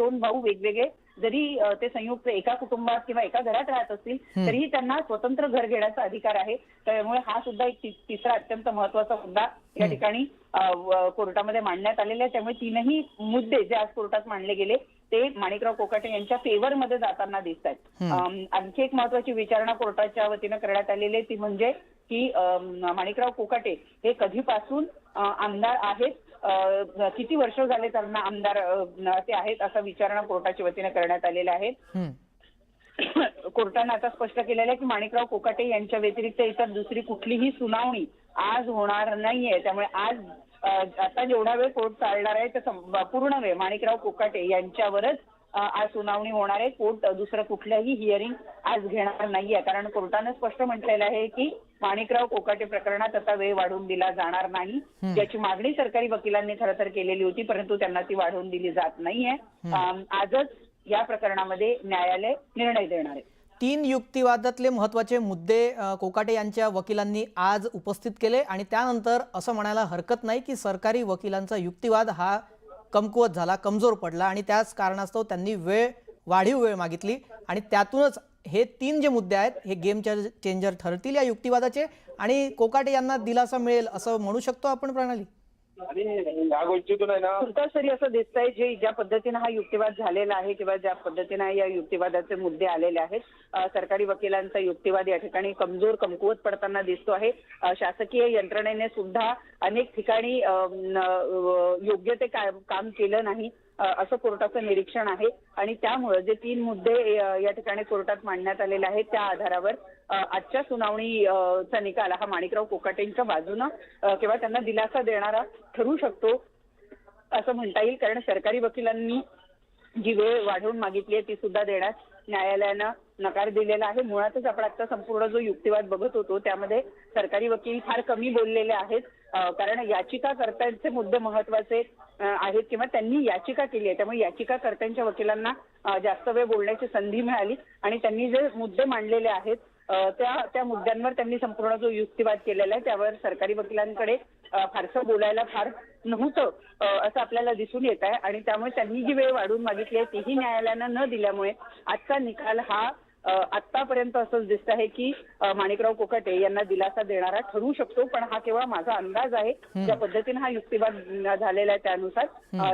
दोन भाऊ वेगवेगळे जरी ते संयुक्त एका कुटुंबात किंवा एका घरात राहत असतील तरीही त्यांना स्वतंत्र घर घेण्याचा अधिकार आहे. त्यामुळे हा सुद्धा एक तिसरा अत्यंत महत्वाचा मुद्दा या ठिकाणी कोर्टामध्ये मांडण्यात आलेला आहे. त्यामुळे तीनही मुद्दे जे आज कोर्टात मांडले गेले ते माणिकराव कोकाटे यांच्या फेवरमध्ये जाताना दिसत आहेत. आणखी एक महत्वाची विचारणा कोर्टाच्या वतीनं करण्यात आलेली आहे ती म्हणजे की माणिकराव कोकाटे हे कधीपासून आमदार आहेत, किती वर्ष झाले त्यांना आमदार ते आहेत असा विचारणा कोर्टाच्या वतीने करण्यात आलेला आहे. कोर्टाने आता स्पष्ट केलेलं आहे की माणिकराव कोकाटे यांच्या व्यतिरिक्त इतर दुसरी कुठलीही सुनावणी आज होणार नाहीये. त्यामुळे आज आता जेवढा वेळ कोर्ट चालणार आहे तर पूर्ण वेळ माणिकराव कोकाटे यांच्यावरच आज सुनावणी होणार आहे. कोर्ट दुसरं कुठल्याही हिअरिंग आज घेणार नाहीये, कारण कोर्टाने स्पष्ट म्हटलेलं आहे की माणिकराव कोकाटे प्रकरणात आता वेळ वाढवून दिला जाणार नाही. याची मागणी सरकारी वकिलांनी खरं तर केलेली होती, परंतु त्यांना ती वाढवून दिली जात नाहीये. आजच या प्रकरणामध्ये न्यायालय निर्णय देणार आहे. 3 युक्तिवादातले महत्त्वाचे मुद्दे कोकाटे यांच्या वकिलांनी आज उपस्थित केले आणि त्यानंतर असं म्हणायला हरकत नाही की सरकारी वकिलांचा युक्तिवाद हा कमकुवत झाला, कमजोर पडला आणि त्याच कारणास्तव त्यांनी वाढीव वेळ मागितली आणि त्यातूनच हे 3 जे मुद्दे आहेत हे गेम चेंजर ठरतील या युक्तिवादाचे आणि कोकाटे यांना दिलासा मिळेल असं म्हणू शकतो आपण प्रणाली. सरी असं दिसतंय जे ज्या पद्धतीने हा युक्तिवाद झालेला आहे किंवा ज्या पद्धतीने या युक्तिवादाचे मुद्दे आलेले आहेत, सरकारी वकिलांचा युक्तिवाद या ठिकाणी कमकुवत पडताना दिसतो आहे. शासकीय यंत्रणेने सुद्धा अनेक ठिकाणी योग्य ते काम केलं नाही असं कोर्टाचं निरीक्षण आहे आणि त्यामुळे जे 3 मुद्दे या ठिकाणी कोर्टात मांडण्यात आलेले आहेत त्या आधारावर आजच्या सुनावणीचा निकाल हा माणिकराव कोकाटेंच्या बाजूनं किंवा त्यांना दिलासा देणारा ठरू शकतो असं म्हणता येईल. कारण सरकारी वकिलांनी जी वेळ वाढवून मागितली आहे ती सुद्धा देण्यास न्यायालयानं नकार दिलेला आहे. मुळातच आपण आता संपूर्ण जो युक्तिवाद बघत होतो त्यामध्ये सरकारी वकील फार कमी बोललेले आहेत, कारण याचिकाकर्त्यांचे मुद्दे महत्वाचे आहेत किंवा त्यांनी याचिका केली आहे. त्यामुळे याचिकाकर्त्यांच्या वकिलांना जास्त वेळ बोलण्याची संधी मिळाली आणि त्यांनी जे मुद्दे मांडलेले आहेत त्या मुद्द्यांवर त्यांनी संपूर्ण जो युक्तिवाद केलेला आहे त्यावर सरकारी वकिलांकडे फारसं बोलायला फार नव्हतं असं आपल्याला दिसून येत आहे आणि त्यामुळे त्यांनी जी वेळ वाढवून मागितली आहे तीही न्यायालयानं न दिल्यामुळे आजचा निकाल हा आतापर्यंत असंच दिसत आहे की माणिकराव कोकाटे यांना दिलासा देणारा ठरू शकतो, पण हा केवळ माझा अंदाज आहे. ज्या पद्धतीने हा युक्तिवाद झालेला आहे त्यानुसार,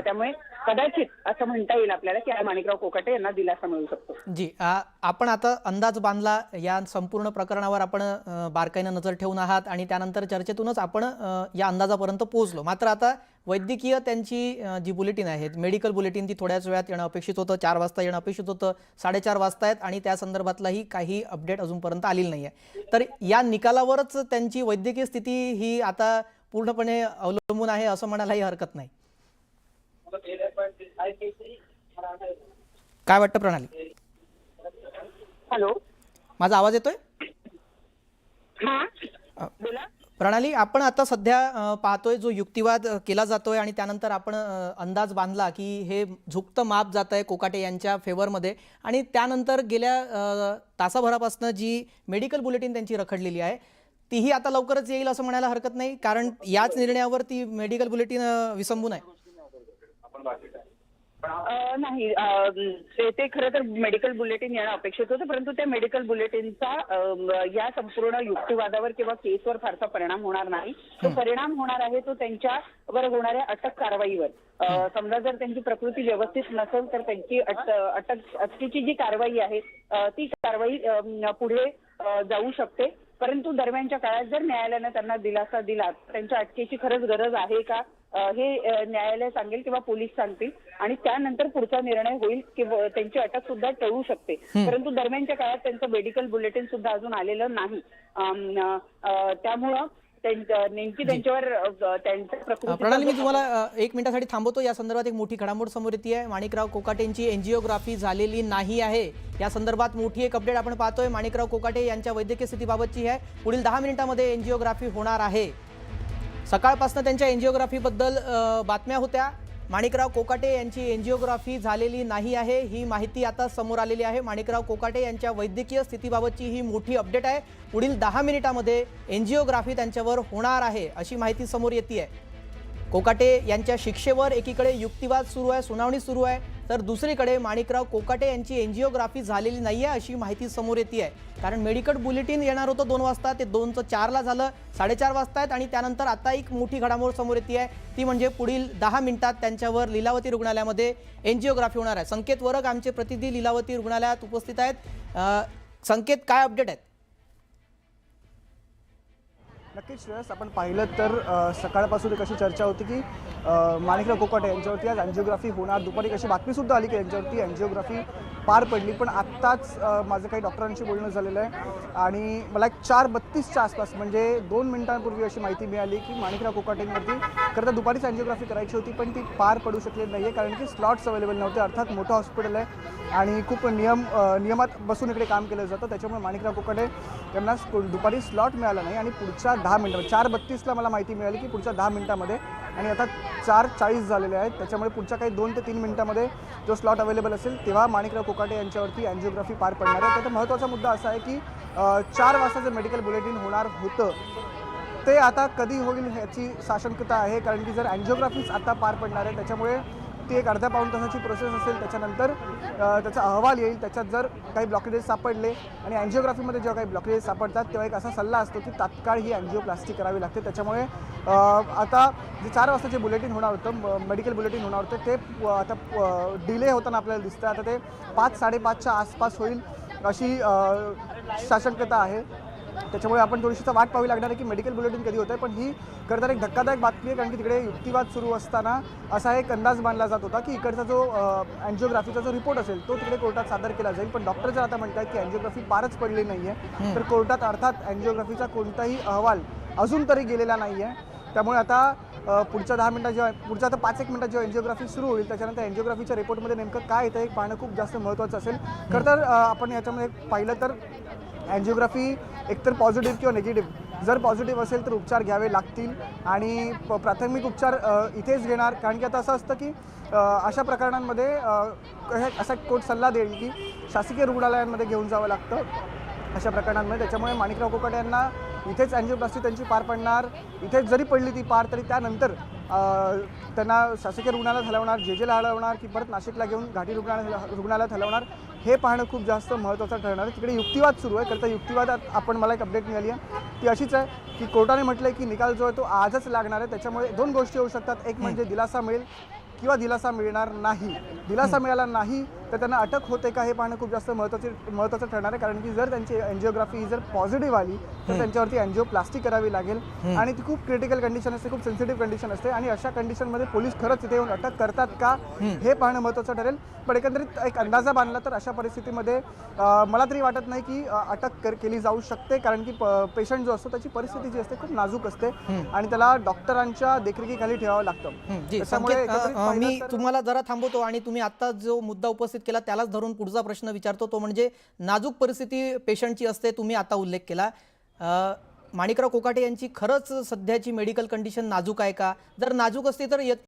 त्यामुळे कदाचित असं म्हणता येईल आपल्याला की माणिकराव कोकाटे यांना दिलासा मिळू शकतो. जी, आपण आता अंदाज बांधला, या संपूर्ण प्रकरणावर आपण बारकाईनं नजर ठेवून आहात आणि त्यानंतर चर्चेतूनच आपण या अंदाजापर्यंत पोहोचलो. मात्र आता वैद्यकीय त्यांची जी बुलेटिन आहेत, मेडिकल बुलेटिन, ती थोड्याच वेळात येणं अपेक्षित होतं. 4 वाजता येणं अपेक्षित होतं, 4:30 वाजता आहेत आणि त्या संदर्भातलाही काही अपडेट अजूनपर्यंत आलेली नाही आहे. तर या निकालावरच त्यांची वैद्यकीय स्थिती ही आता पूर्णपणे अवलंबून आहे असं म्हणायलाही हरकत नाही. काय वाटतं प्रणाली? हॅलो, माझा आवाज येतोय? हा बोला. प्रणाली, आपण आता सध्या पाहतोय जो युक्तिवाद केला जातोय आणि त्यानंतर आपण अंदाज बांधला की हे झुकतं माप जात आहे कोकाटे यांच्या फेवरमध्ये आणि त्यानंतर गेल्या तासाभरापासून जी मेडिकल बुलेटिन त्यांची रखडलेली आहे तीही आता लवकरच येईल असं म्हणायला हरकत नाही, कारण याच निर्णयावर ती मेडिकल बुलेटिन विसंबून आहे. नाही, ते खरं तर मेडिकल बुलेटिन येणं अपेक्षित होतं, परंतु त्या मेडिकल बुलेटिनचा या संपूर्ण युक्तिवादावर किंवा केसवर फारसा परिणाम होणार नाही. तो परिणाम होणार आहे तो त्यांच्यावर होणाऱ्या अटक कारवाईवर. समजा जर त्यांची प्रकृती व्यवस्थित नसेल तर त्यांची अटकेची जी कारवाई आहे ती कारवाई पुढे जाऊ शकते, परंतु दरम्यानच्या काळात जर न्यायालयानं त्यांना दिलासा दिला त्यांच्या अटकेची खरंच गरज आहे का हे न्यायालय सांगेल किंवा पोलीस सांगतील आणि त्यानंतर पुढचा निर्णय होईल किंवा त्यांची अटक सुद्धा टळू शकते. परंतु दरम्यानच्या काळात त्यांचं मेडिकल बुलेटिन सुद्धा अजून आलेलं नाही, त्यामुळं नेमकी त्यांच्यावर त्यांच्या प्रकृती. प्रणाली, मी तुम्हाला 1 मिनिटासाठी थांबवतो. या संदर्भात एक मोठी घडामोड समोर येते आहे. माणिकराव कोकाटेंची एंजिओग्राफी झालेली नाही आहे, या संदर्भात मोठी एक अपडेट आपण पाहतोय. माणिकराव कोकाटे यांच्या वैद्यकीय स्थितीबाबतची आहे. पुढील 10 मिनिटांमध्ये एंजिओग्राफी होणार आहे. सकाळपासून त्यांच्या एंजिओग्राफीबद्दल बातम्या होत्या. माणिकराव कोकाटे यांची एंजिओग्राफी झालेली नाही आहे ही माहिती आता समोर आलेली आहे. माणिकराव कोकाटे यांच्या वैद्यकीय स्थितीबाबतची ही मोठी अपडेट आहे. पुढील 10 मिनिटांमध्ये एंजिओग्राफी त्यांच्यावर होणार आहे अशी माहिती समोर येते आहे. कोकाटे यांच्या शिक्षेवर एकीकडे युक्तिवाद सुरू आहे, सुनावणी सुरू आहे तर दुसरीकडे माणिकराव कोकाटे यांची एंजिओग्राफी झालेली नाही आहे अशी माहिती समोर येते आहे। कारण मेडिकल बुलेटिन येणार होतं 2 वाजता, ते 2चं 4ला झालं, 4:30 वाजता आहेत आणि त्यानंतर आता एक मोठी घडामोड समोर येते आहे, ती म्हणजे पुढील 10 मिनिटात त्यांच्यावर लीलावती रुग्णालयामध्ये एंजिओग्राफी होणार आहे। संकेत वरग आमचे प्रतिनिधी लीलावती रुग्णालयात उपस्थित आहेत। संकेत, काय अपडेट आहेत? नक्कीच श्रेयस, आपण पाहिलं तर सकाळपासून एक अशी चर्चा होती की माणिकराव कोकाटे यांच्यावरती आज एंजिओग्राफी होणार। दुपारी अशी बातमीसुद्धा आली की यांच्यावरती एंजिओग्राफी पार पडली, पण आत्ताच माझं काही डॉक्टरांशी बोलणं झालेलं आहे आणि मला एक 4:32च्या आसपास म्हणजे 2 मिनिटांपूर्वी अशी माहिती मिळाली की माणिकराव कोकाटेंवरती खरं तर दुपारीच एंजिओग्राफी करायची होती, पण ती पार पडू शकली नाही आहे कारण की स्लॉट्स अवेलेबल नव्हते। अर्थात मोठं हॉस्पिटल आहे आणि खूप नियमात बसून इकडे काम केलं जातं, त्याच्यामुळे माणिकराव कोकाटे यांना दुपारी स्लॉट मिळाला नाही आणि पुढच्या 10 मिनिटांमध्ये 4:32ला मला माहिती मिळाली की पुढच्या 10 मिनिटांमध्ये, आणि आता 4:40 झालेले आहेत, त्याच्यामुळे पुढच्या काही 2 ते 3 मिनिटांमध्ये जो स्लॉट अवेलेबल असेल तेव्हा माणिकराव कोकाटे यांच्यावरती एंजिओग्राफी पार पडणार आहे। त्याचा महत्त्वाचा मुद्दा असा आहे की 4 वाजता जे मेडिकल बुलेटिन होणार होतं ते आता कधी होईल ह्याची साशंकता आहे, कारण की जर एंजिओग्राफीच आता पार पडणार आहे त्याच्यामुळे ती एक अर्ध्या पाऊण तासाची प्रोसेस असेल, त्याच्यानंतर त्याचा अहवाल येईल। त्याच्यात जर काही ब्लॉकेजेस सापडले आणि एंजिओग्राफीमध्ये जेव्हा काही ब्लॉकेजेस सापडतात तेव्हा एक असा सल्ला असतो की तात्काळ ही एंजिओप्लास्टी करावी लागते। त्याच्यामुळे आता जे 4 वाजता जे बुलेटिन होणार होतं, मेडिकल बुलेटिन होणार होतं, ते आता डिले होताना आपल्याला दिसतं। आता ते 5-5:30च्या आसपास होईल अशी साशंकता आहे, त्याच्यामुळे आपण थोडीशी वाट पाहावी लागणार आहे की मेडिकल बुलेटिन कधी होतं आहे। पण ही खरं तर एक धक्कादायक बातमी आहे, कारण की तिकडे युक्तिवाद सुरू असताना असा एक अंदाज मानला जात होता की इकडचा जो एंजिओग्राफीचा जो रिपोर्ट असेल तो तिकडे कोर्टात सादर केला जाईल, पण डॉक्टर जर आता म्हणतात की एंजिओग्राफी पारच पडली नाही आहे तर कोर्टात अर्थात एंजिओग्राफीचा कोणताही अहवाल अजून तरी गेलेला नाही आहे। त्यामुळे आता पुढच्या 10 मिनिटात जेव्हा पुढच्या आता 5-1 मिनिटात जेव्हा एंजिओग्राफी सुरू होईल त्याच्यानंतर एंजिओग्राफीच्या रिपोर्टमध्ये नेमकं काय येतं हे पाहणं खूप जास्त महत्त्वाचं असेल। खरं तर आपण याच्यामध्ये पाहिलं तर एंजिओग्राफी एकतर पॉझिटिव्ह किंवा निगेटिव्ह, जर पॉझिटिव्ह असेल तर उपचार घ्यावे लागतील आणि प्राथमिक उपचार इथेच घेणार, कारण की आता असं असतं की अशा प्रकरणांमध्ये असा कोर्ट सल्ला देईल की शासकीय रुग्णालयांमध्ये घेऊन जावं लागतं अशा प्रकरणांमध्ये। त्याच्यामुळे माणिकराव कोकाटे यांना इथेच एंजिओप्लास्टी त्यांची पार पडणार, इथेच जरी पडली ती पार तरी त्यानंतर त्यांना शासकीय रुग्णालयात हलवणार, जेजेला हलवणार की परत नाशिकला घेऊन घाटी रुग्णालयात हलवणार हे पाहणं खूप जास्त महत्त्वाचं ठरणार आहे। तिकडे युक्तिवाद सुरू आहे, करता युक्तिवादात आपण मला एक अपडेट मिळाली आहे ती अशीच आहे की कोर्टाने म्हटलं आहे की निकाल जो आहे तो आजच लागणार आहे। त्याच्यामुळे 2 गोष्टी होऊ शकतात, एक म्हणजे दिलासा मिळेल किंवा दिलासा मिळणार नाही। दिलासा मिळाला नाही तर त्यांना अटक होते का हे पाहणं खूप जास्त महत्त्वाचं ठरणार आहे, कारण की जर त्यांची एंजिओग्राफी जर पॉझिटिव्ह आली तर त्यांच्यावरती एंजिओप्लास्टी करावी लागेल आणि ती खूप क्रिटिकल कंडिशन असते, खूप सेन्सिटिव्ह कंडिशन असते आणि अशा कंडिशनमध्ये पोलीस खरंच इथे येऊन अटक करतात का हे पाहणं महत्त्वाचं ठरेल। पण एकंदरीत एक अंदाजा बांधला तर अशा परिस्थितीमध्ये मला तरी वाटत नाही की अटक केली जाऊ शकते, कारण की पेशंट जो असतो त्याची परिस्थिती जी असते खूप नाजूक असते आणि त्याला डॉक्टरांच्या देखरेखीखाली ठेवावं लागतं। मी तुम्हाला जरा थांबवतो आणि तुम्ही आता जो मुद्दा उपस्थित केला त्यालाच धरून पुढचा प्रश्न विचारतो, तो म्हणजे नाजूक परिस्थिती पेशंटची असते, तुम्ही आता उल्लेख केला। माणिकराव कोकाटे यांची खरंच सध्याची मेडिकल कंडिशन नाजूक आहे का? जर नाजूक असते तर